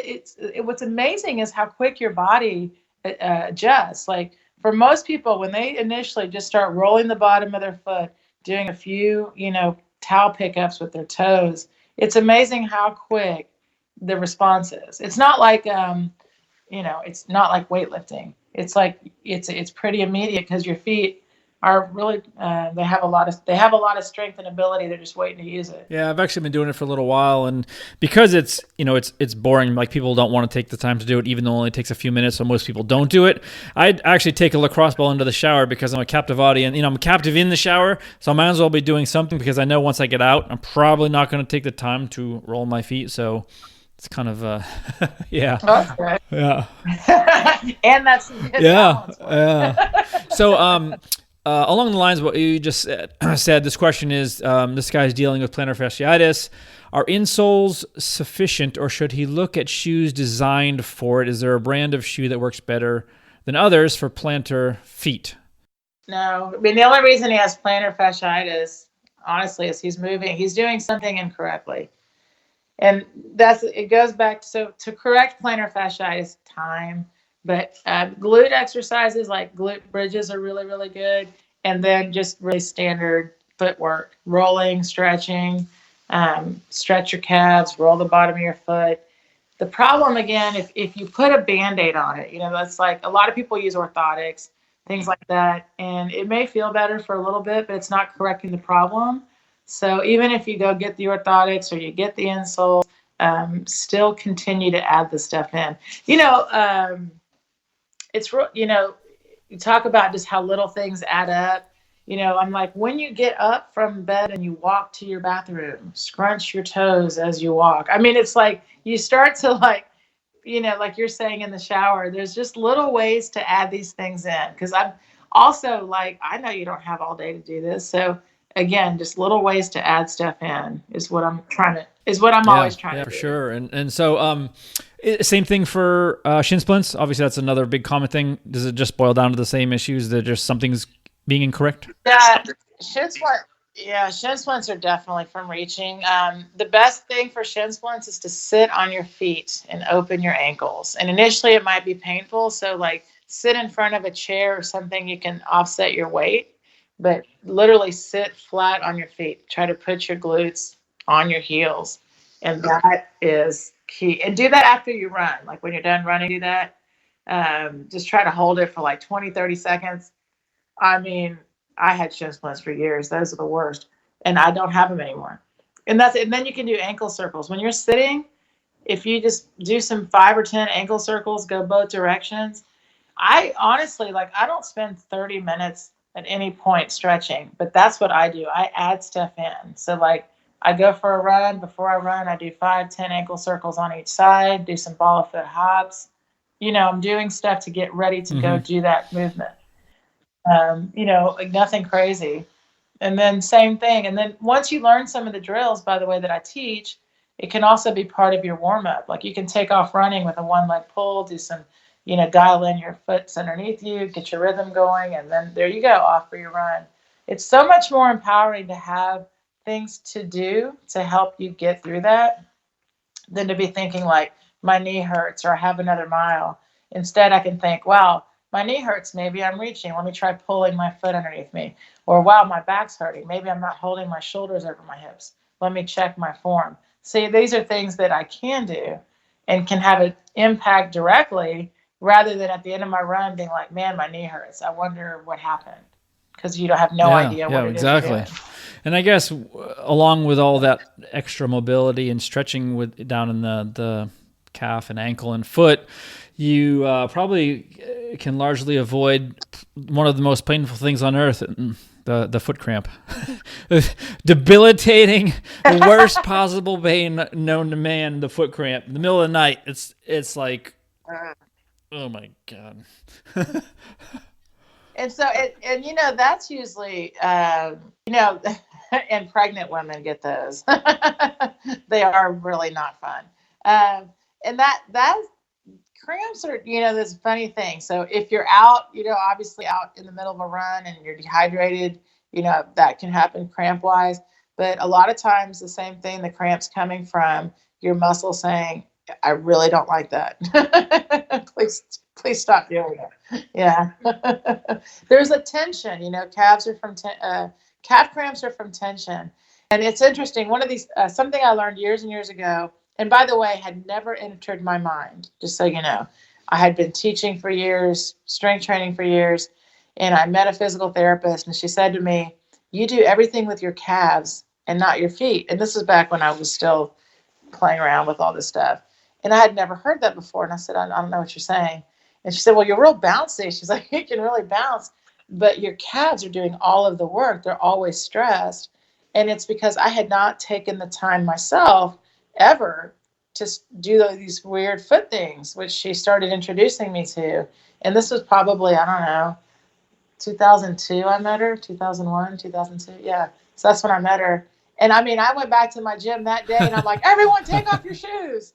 what's amazing is how quick your body adjusts. Like, for most people, when they initially just start rolling the bottom of their foot, doing a few, you know, towel pickups with their toes, it's amazing how quick the response is. It's not like, you know, it's not like weightlifting. It's like, it's pretty immediate, because your feet are really they have a lot of strength and ability. They're just waiting to use it. Yeah, I've actually been doing it for a little while, and because it's boring, like people don't want to take the time to do it, even though it only takes a few minutes, so most people don't do it. I actually take a lacrosse ball into the shower because I'm a captive audience. I'm captive in the shower, so I might as well be doing something because I know once I get out, I'm probably not going to take the time to roll my feet. So it's kind of yeah. Oh, that's good. Yeah. And that's some good balance work. Yeah. So along the lines of what you just said, this question is, this guy's dealing with plantar fasciitis. Are insoles sufficient, or should he look at shoes designed for it? Is there a brand of shoe that works better than others for plantar feet? No, I mean, the only reason he has plantar fasciitis, honestly, is he's doing something incorrectly. And it goes back to correct plantar fasciitis, time. But glute exercises like glute bridges are really, really good. And then just really standard footwork, rolling, stretching, stretch your calves, roll the bottom of your foot. The problem, again, if you put a Band-Aid on it, that's like a lot of people use orthotics, things like that. And it may feel better for a little bit, but it's not correcting the problem. So even if you go get the orthotics or you get the insoles, still continue to add the stuff in. It's you talk about just how little things add up. I'm like, when you get up from bed and you walk to your bathroom, scrunch your toes as you walk. I mean, it's like you start to like you're saying in the shower, there's just little ways to add these things in. Because I'm also like, I know you don't have all day to do this. So again, just little ways to add stuff in is what I'm always trying to do. For sure. And so same thing for shin splints. Obviously, that's another big common thing. Does it just boil down to the same issues that just something's being incorrect? Yeah, shin splints are definitely from reaching. The best thing for shin splints is to sit on your feet and open your ankles. And initially it might be painful. So like sit in front of a chair or something, you can offset your weight, but literally sit flat on your feet. Try to put your glutes on your heels. And that is key. And do that after you run. Like when you're done running, do that. Just try to hold it for like 20, 30 seconds. I mean, I had shin splints for years. Those are the worst. And I don't have them anymore. And then you can do ankle circles. When you're sitting, if you just do some 5 or 10 ankle circles, go both directions. I honestly, I don't spend 30 minutes at any point stretching, but that's what I do. I add stuff in. So I go for a run. Before I run, I do 5, 10 ankle circles on each side, do some ball of foot hops. I'm doing stuff to get ready to go do that movement. Nothing crazy. And then same thing. And then once you learn some of the drills, by the way, that I teach, it can also be part of your warm up. Like you can take off running with a 1-leg pull, do some, dial in your foot's underneath you, get your rhythm going. And then there you go, off for your run. It's so much more empowering to have things to do to help you get through that than to be thinking like my knee hurts or I have another mile. Instead, I can think, wow, my knee hurts. Maybe I'm reaching. Let me try pulling my foot underneath me. Or, wow, my back's hurting. Maybe I'm not holding my shoulders over my hips. Let me check my form. See, these are things that I can do and can have an impact directly rather than at the end of my run being like, man, my knee hurts. I wonder what happened. Because you don't have no idea what it is. Yeah, exactly. And I guess along with all that extra mobility and stretching down in the calf and ankle and foot, you probably can largely avoid one of the most painful things on earth, the foot cramp. Debilitating, the worst possible pain known to man, the foot cramp. In the middle of the night, it's like, oh my God. And so, that's usually, and pregnant women get those. They are really not fun. And that cramps are, this funny thing. So if you're out, obviously out in the middle of a run and you're dehydrated, that can happen cramp wise. But a lot of times the same thing, the cramps coming from your muscle saying, I really don't like that. Please stop doing it. Yeah. There's a tension, calf cramps are from tension. And it's interesting. One of these, something I learned years and years ago, and by the way, had never entered my mind, just so you know. I had been teaching for years, strength training for years. And I met a physical therapist, and she said to me, you do everything with your calves and not your feet. And this was back when I was still playing around with all this stuff. And I had never heard that before. And I said, I don't know what you're saying. And she said, well, you're real bouncy. She's like, you can really bounce, but your calves are doing all of the work. They're always stressed. And it's because I had not taken the time myself ever to do these weird foot things, which she started introducing me to. And this was probably, I don't know, 2002 I met her, 2001, 2002. Yeah. So that's when I met her. And I mean, I went back to my gym that day and I'm like, everyone take off your shoes.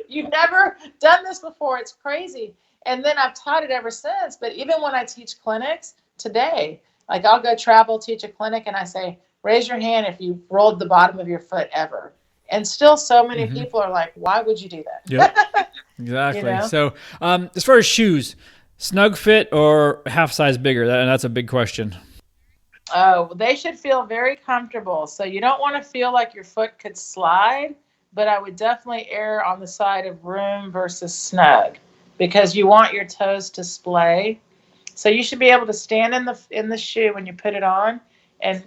You've never done this before. It's crazy. And then I've taught it ever since. But even when I teach clinics today, like I'll go travel, teach a clinic, and I say, raise your hand if you rolled the bottom of your foot ever. And still so many people are like, why would you do that? Yep. Exactly. You know? So as far as shoes, snug fit or half size bigger? That's a big question. Oh, they should feel very comfortable. So you don't want to feel like your foot could slide, but I would definitely err on the side of room versus snug because you want your toes to splay. So you should be able to stand in the shoe when you put it on and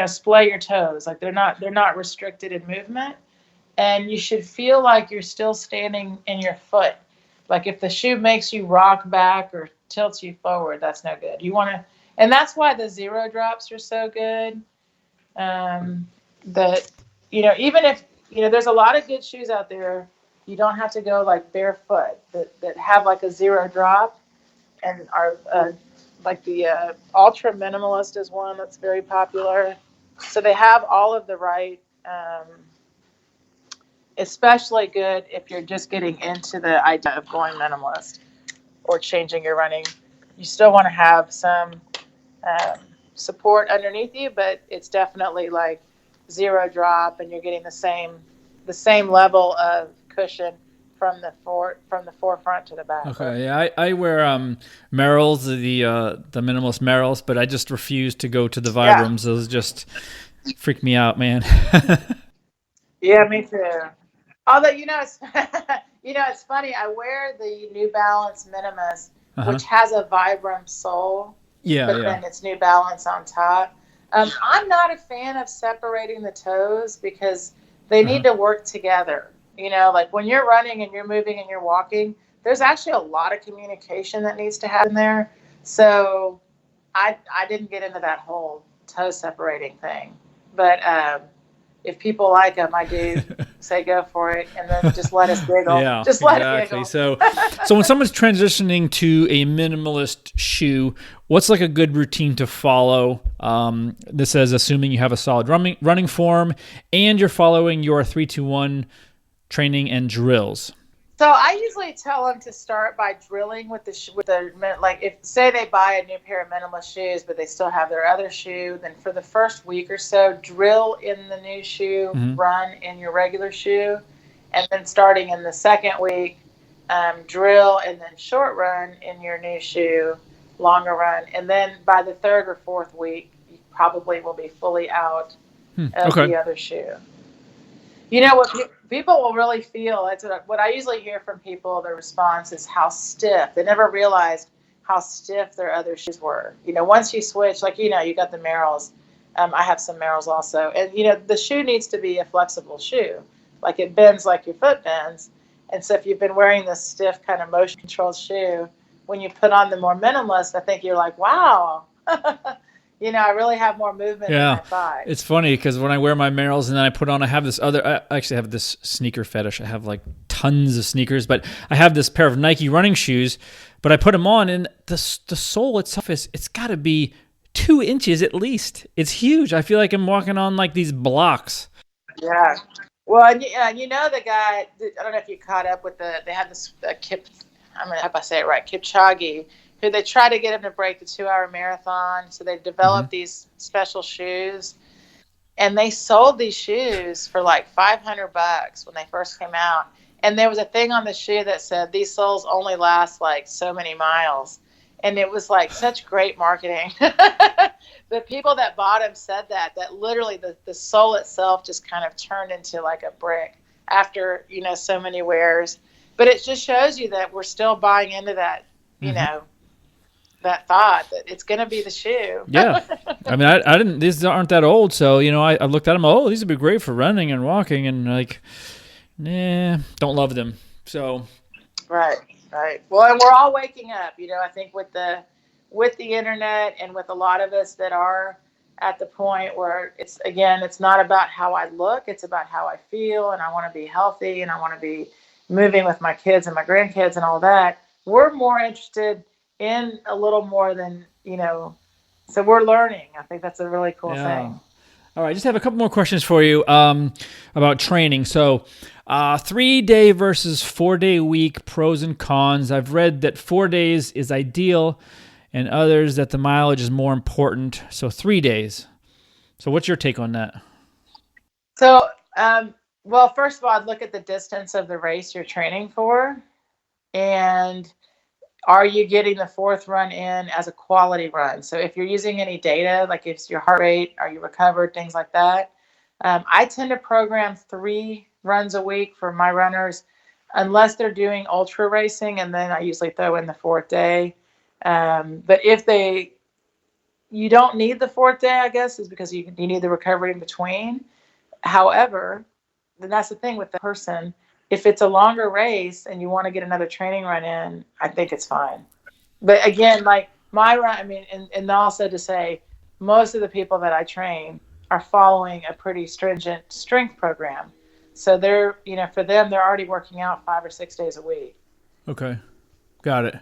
splay your toes. Like they're not restricted in movement. And you should feel like you're still standing in your foot. Like if the shoe makes you rock back or tilts you forward, that's no good. You want to, and that's why the zero drops are so good. That, even if, there's a lot of good shoes out there, you don't have to go like barefoot that have like a zero drop and are like the ultra minimalist is one that's very popular. So they have all of the right, especially good if you're just getting into the idea of going minimalist or changing your running. You still want to have some support underneath you, but it's definitely like zero drop, and you're getting the same level of cushion from the forefront to the back. Okay, yeah, I wear Merrells, the minimalist Merrells, but I just refuse to go to the Vibrams. Yeah. Those just freak me out, man. Yeah, me too. Although it's funny. I wear the New Balance Minimus, which has a Vibram sole. Yeah, but then it's New Balance on top. I'm not a fan of separating the toes because they need to work together. Like when you're running and you're moving and you're walking, there's actually a lot of communication that needs to happen there. So I didn't get into that whole toe separating thing. But if people like them, I do say go for it, and then just let us giggle. Yeah, just let it giggle. So when someone's transitioning to a minimalist shoe, what's like a good routine to follow? This says assuming you have a solid running form and you're following your 3-2-1 training and drills. So I usually tell them to start by drilling with like if say they buy a new pair of minimalist shoes, but they still have their other shoe, then for the first week or so, drill in the new shoe, run in your regular shoe, and then starting in the second week, drill and then short run in your new shoe, longer run, and then by the third or fourth week, you probably will be fully out of the other shoe. What people will really feel, that's what I usually hear from people, their response is how stiff. They never realized how stiff their other shoes were. Once you switch, like, you got the Merrells. I have some Merrells also. And, the shoe needs to be a flexible shoe. Like it bends like your foot bends. And so if you've been wearing this stiff kind of motion controlled shoe, when you put on the more minimalist, I think you're like, wow. I really have more movement in my thigh. It's funny because when I wear my Merrells and then I put on, I actually have this sneaker fetish. I have like tons of sneakers, but I have this pair of Nike running shoes, but I put them on and the sole itself it's got to be 2 inches at least. It's huge. I feel like I'm walking on like these blocks. Yeah. Well, and the guy, I don't know if you caught up with they had this Kip, I hope I say it right, Kipchoge, who they try to get him to break the 2-hour marathon. So they developed these special shoes, and they sold these shoes for like $500 when they first came out. And there was a thing on the shoe that said these soles only last like so many miles. And it was like such great marketing. The people that bought them said that literally the sole itself just kind of turned into like a brick after, so many wears. But it just shows you that we're still buying into that, that thought that it's going to be the shoe. Yeah. I mean, I didn't, these aren't that old. So, I looked at them. Oh, these would be great for running and walking, and like, don't love them. So. Right. Well, and we're all waking up, I think with the internet and with a lot of us that are at the point where it's not about how I look, it's about how I feel, and I want to be healthy, and I want to be moving with my kids and my grandkids and all that. We're more interested in a little more than, so we're learning. I think that's a really cool thing. All right, just have a couple more questions for you about training. So 3-day versus 4-day week, pros and cons. I've read that 4 days is ideal and others that the mileage is more important. So 3 days. So what's your take on that? So, well, first of all, I'd look at the distance of the race you're training for. And are you getting the fourth run in as a quality run? So if you're using any data, like if your heart rate, are you recovered, things like that. I tend to program 3 runs a week for my runners, unless they're doing ultra racing, and then I usually throw in the 4th day. But if you don't need the 4th day, I guess, is because you need the recovery in between. However, then that's the thing with the person. If it's a longer race and you want to get another training run in, I think it's fine. But again, like my run, I mean, and also to say, most of the people that I train are following a pretty stringent strength program. So they're, for them, they're already working out 5 or 6 days a week. Okay. Got it.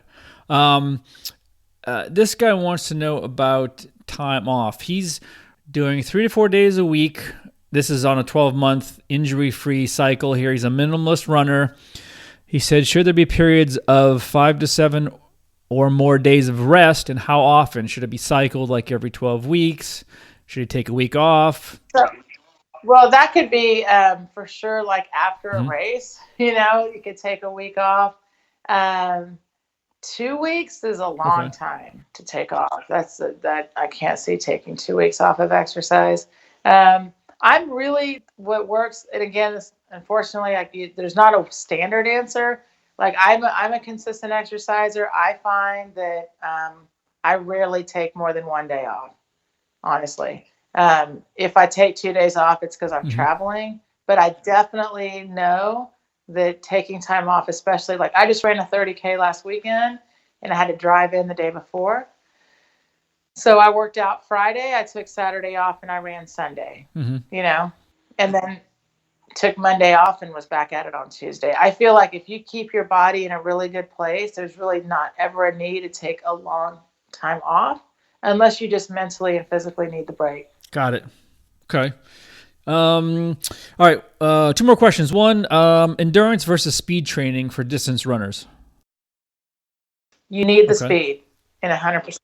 This guy wants to know about time off. He's doing 3 to 4 days a week. This is on a 12-month injury-free cycle here. He's a minimalist runner. He said, should there be periods of 5 to 7 or more days of rest, and how often? Should it be cycled like every 12 weeks? Should he take a week off? Well, that could be for sure, like after a race, you could take a week off. 2 weeks is a long time to take off. That I can't see taking 2 weeks off of exercise. I'm really what works, and again, unfortunately, there's not a standard answer. Like I'm a consistent exerciser. I find that I rarely take more than 1 day off. Honestly, if I take 2 days off, it's because I'm traveling. But I definitely know that taking time off, especially like I just ran a 30K last weekend, and I had to drive in the day before. So I worked out Friday, I took Saturday off, and I ran Sunday, and then took Monday off and was back at it on Tuesday. I feel like if you keep your body in a really good place, there's really not ever a need to take a long time off unless you just mentally and physically need the break. Got it. Okay. All right. 2 more questions. One, endurance versus speed training for distance runners. You need the speed in 100%.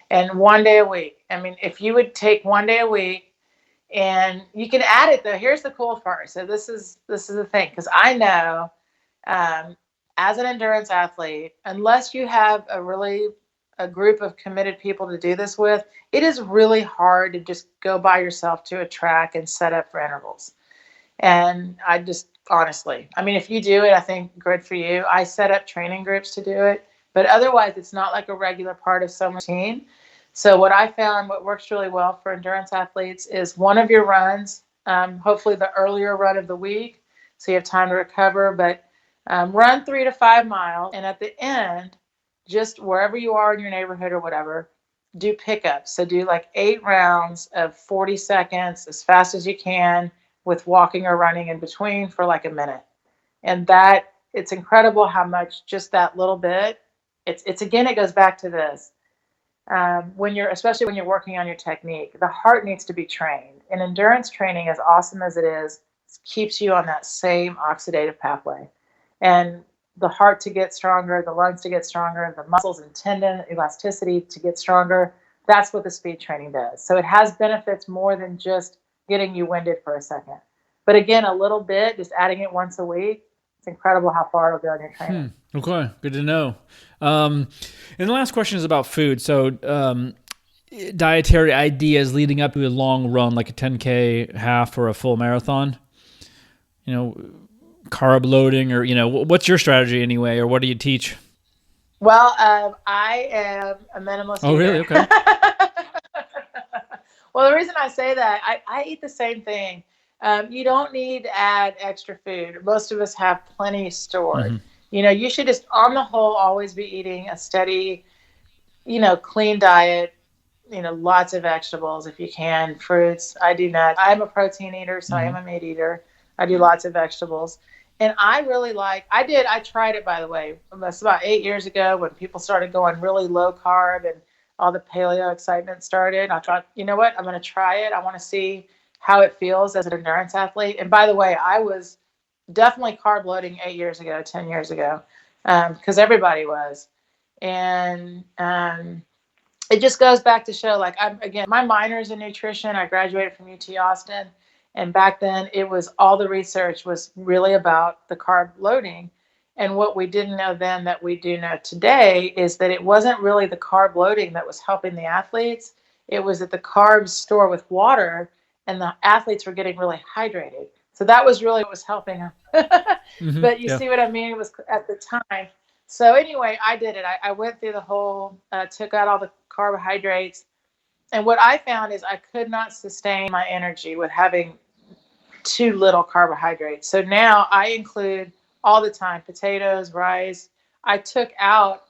And 1 day a week. I mean, if you would take 1 day a week, and you can add it though. Here's the cool part. So this is the thing, because I know as an endurance athlete, unless you have a group of committed people to do this with, it is really hard to just go by yourself to a track and set up for intervals. And I just honestly, I mean, if you do it, I think good for you. I set up training groups to do it. But otherwise, it's not like a regular part of someone's routine. So what I found, what works really well for endurance athletes is one of your runs, hopefully the earlier run of the week, so you have time to recover, but run 3 to 5 miles. And at the end, just wherever you are in your neighborhood or whatever, do pickups. So do like 8 rounds of 40 seconds as fast as you can with walking or running in between for like a minute. And that, it's incredible how much just that little bit, it's again, it goes back to this. Especially when you're working on your technique, the heart needs to be trained. And endurance training, as awesome as it is, keeps you on that same oxidative pathway. And the heart to get stronger, the lungs to get stronger, the muscles and tendon elasticity to get stronger, that's what the speed training does. So it has benefits more than just getting you winded for a second. But again, a little bit, just adding it once a week, it's incredible how far it'll go in your training. Okay, good to know. And the last question is about food. So dietary ideas leading up to a long run, like a 10K, half, or a full marathon. Carb loading, or what's your strategy anyway, or what do you teach? Well, I am a minimalist Oh, really? eater. Okay. Well, the reason I say that, I eat the same thing. You don't need to add extra food. Most of us have plenty stored. Hmm. You should just, on the whole, always be eating a steady, clean diet. Lots of vegetables if you can, fruits. I do nuts. I'm a protein eater, so I am Hmm. a meat eater. I do lots of vegetables. And I really I tried it, by the way. That's about 8 years ago when people started going really low carb and all the paleo excitement started. I thought, you know what? I'm going to try it. I want to see how it feels as an endurance athlete. And by the way, I was definitely carb loading 8 years ago, 10 years ago, because everybody was. And it just goes back to show, like, I'm, again, my minor's in nutrition. I graduated from UT Austin, and back then it was all the research was really about the carb loading. And what we didn't know then that we do know today is that it wasn't really the carb loading that was helping the athletes. It was that the carbs store with water and the athletes were getting really hydrated. So that was really what was helping them. Hmm. But you Yeah. see what I mean? It was at the time. So anyway, I did it. I went through the whole, took out all the carbohydrates. And what I found is I could not sustain my energy with having too little carbohydrates. So now I include all the time potatoes, rice. I took out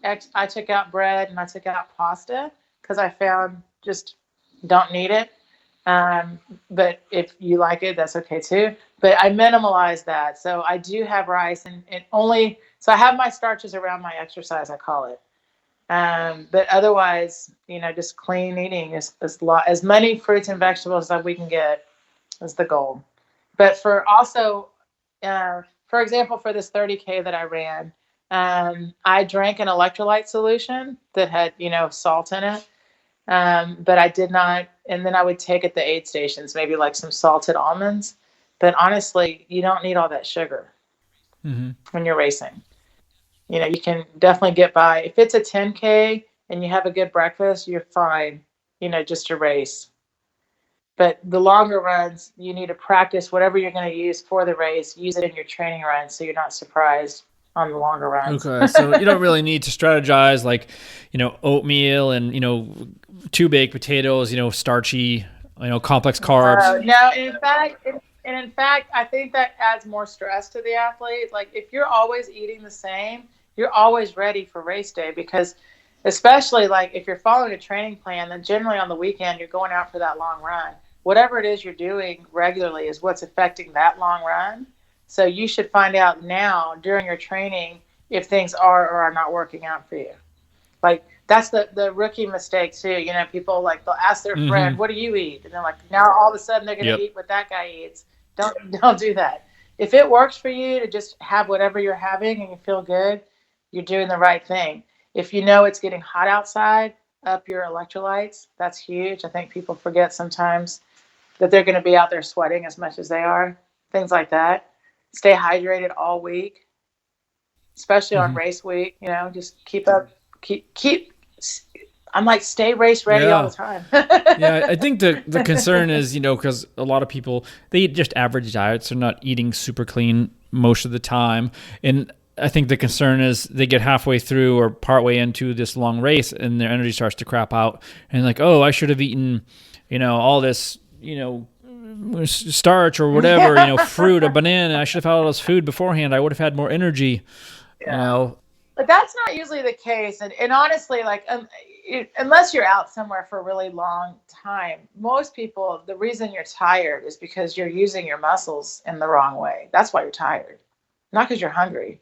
bread and I took out pasta because I found just don't need it. But if you like it, that's okay too. But I minimalize that. So I do have rice and only, so I have my starches around my exercise, I call it. But otherwise, just clean eating as many fruits and vegetables that we can get is the goal. But for example, for this 30K that I ran, I drank an electrolyte solution that had, salt in it. But I did not, and then I would take at the aid stations, maybe like some salted almonds. But honestly, you don't need all that sugar Hmm. when you're racing. You can definitely get by. If it's a 10K and you have a good breakfast, you're fine, just to race. But the longer runs, you need to practice whatever you're going to use for the race, use it in your training runs so you're not surprised on the longer runs. Okay, so you don't really need to strategize like, oatmeal and, two baked potatoes, starchy, complex carbs. No, and in fact, I think that adds more stress to the athlete. Like if you're always eating the same, you're always ready for race day because, especially like if you're following a training plan, then generally on the weekend you're going out for that long run. Whatever it is you're doing regularly is what's affecting that long run. So you should find out now during your training if things are or are not working out for you. Like that's the rookie mistake too. People like they'll ask their friend, Hmm. "What do you eat?" And they're like, now all of a sudden they're going to Yep. eat what that guy eats. Don't do that. If it works for you to just have whatever you're having and you feel good, you're doing the right thing. If you know it's getting hot outside, up your electrolytes. That's huge. I think people forget sometimes that they're going to be out there sweating as much as they are. Things like that. Stay hydrated all week, especially on Hmm. race week. Just keep up, keep. I'm like, stay race ready all the Yeah. time. Yeah, I think the concern is, because a lot of people, they eat just average diets. They're not eating super clean most of the time. And I think the concern is they get halfway through or partway into this long race and their energy starts to crap out. And like, oh, I should have eaten, all this, starch or whatever, fruit, a banana. I should have had all this food beforehand. I would have had more energy, you Yeah. know. But that's not usually the case. And honestly, like, unless you're out somewhere for a really long time, most people, the reason you're tired is because you're using your muscles in the wrong way. That's why you're tired, not because you're hungry,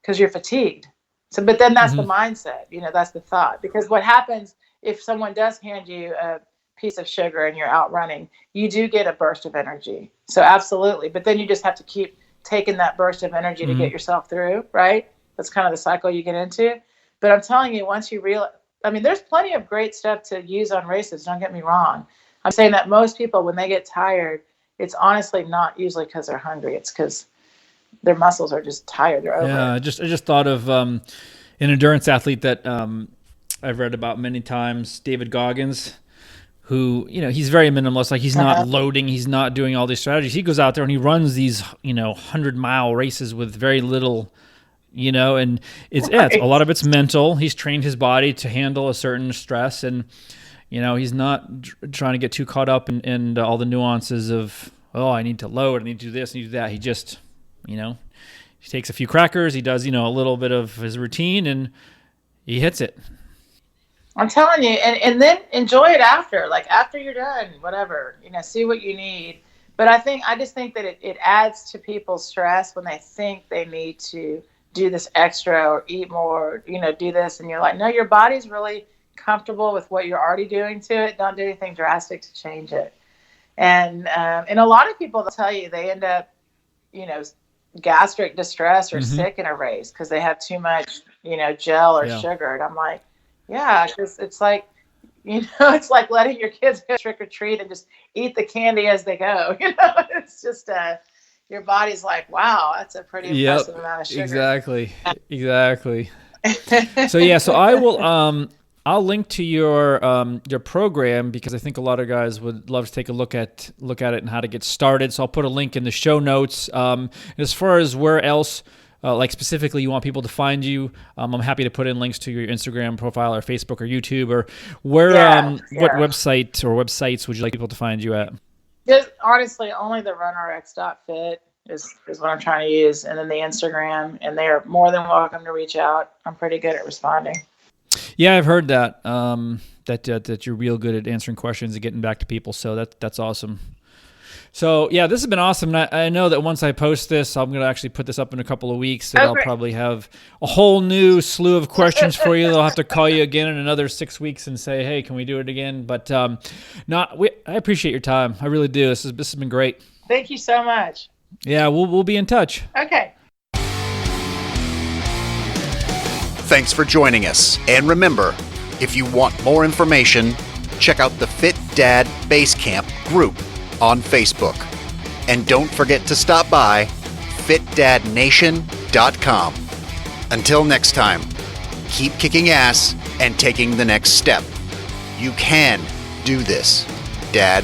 because you're fatigued. So, but then that's the Hmm. mindset, that's the thought. Because what happens if someone does hand you a piece of sugar and you're out running, you do get a burst of energy. So, absolutely. But then you just have to keep taking that burst of energy to Hmm. get yourself through, right? That's kind of the cycle you get into. But I'm telling you, once you realize, I mean, there's plenty of great stuff to use on races. Don't get me wrong. I'm saying that most people, when they get tired, it's honestly not usually because they're hungry. It's because their muscles are just tired. They're over Yeah, it. I just thought of an endurance athlete that I've read about many times, David Goggins, who, he's very minimalist. Like he's not Uh-huh. loading, he's not doing all these strategies. He goes out there and he runs these, 100-mile races with very little and it's a lot of it's mental. He's trained his body to handle a certain stress, and he's not trying to get too caught up in all the nuances of, oh, I need to load, I need to do this, I need to do that. He just, he takes a few crackers, he does, a little bit of his routine, and he hits it. I'm telling you, and then enjoy it after you're done, whatever, see what you need. But I just think that it adds to people's stress when they think they need to do this extra or eat more, do this. And you're like, no, your body's really comfortable with what you're already doing to it. Don't do anything drastic to change it. And a lot of people, they'll tell you they end up, gastric distress or sick in a race because they have too much, gel or sugar. And I'm like, yeah, because it's like, it's like letting your kids go trick or treat and just eat the candy as they go. It's just your body's like, wow, that's a pretty impressive amount of sugar. Exactly. So I will. I'll link to your program because I think a lot of guys would love to take a look at it and how to get started. So I'll put a link in the show notes. As far as where else, like specifically you want people to find you, I'm happy to put in links to your Instagram profile or Facebook or YouTube or where. What website or websites would you like people to find you at? Just honestly, only the runrx.fit is what I'm trying to use, and then the Instagram, and they are more than welcome to reach out. I'm pretty good at responding. Yeah, I've heard that that you're real good at answering questions and getting back to people. So that's awesome. So yeah, this has been awesome. And I know that once I post this, I'm going to actually put this up in a couple of weeks. And I'll probably have a whole new slew of questions for you. They'll have to call you again in another 6 weeks and say, hey, can we do it again? But I appreciate your time. I really do. This has been great. Thank you so much. Yeah, we'll be in touch. Okay. Thanks for joining us. And remember, if you want more information, check out the Fit Dad Basecamp group on Facebook. And don't forget to stop by fitdadnation.com. Until next time, keep kicking ass and taking the next step. You can do this, Dad.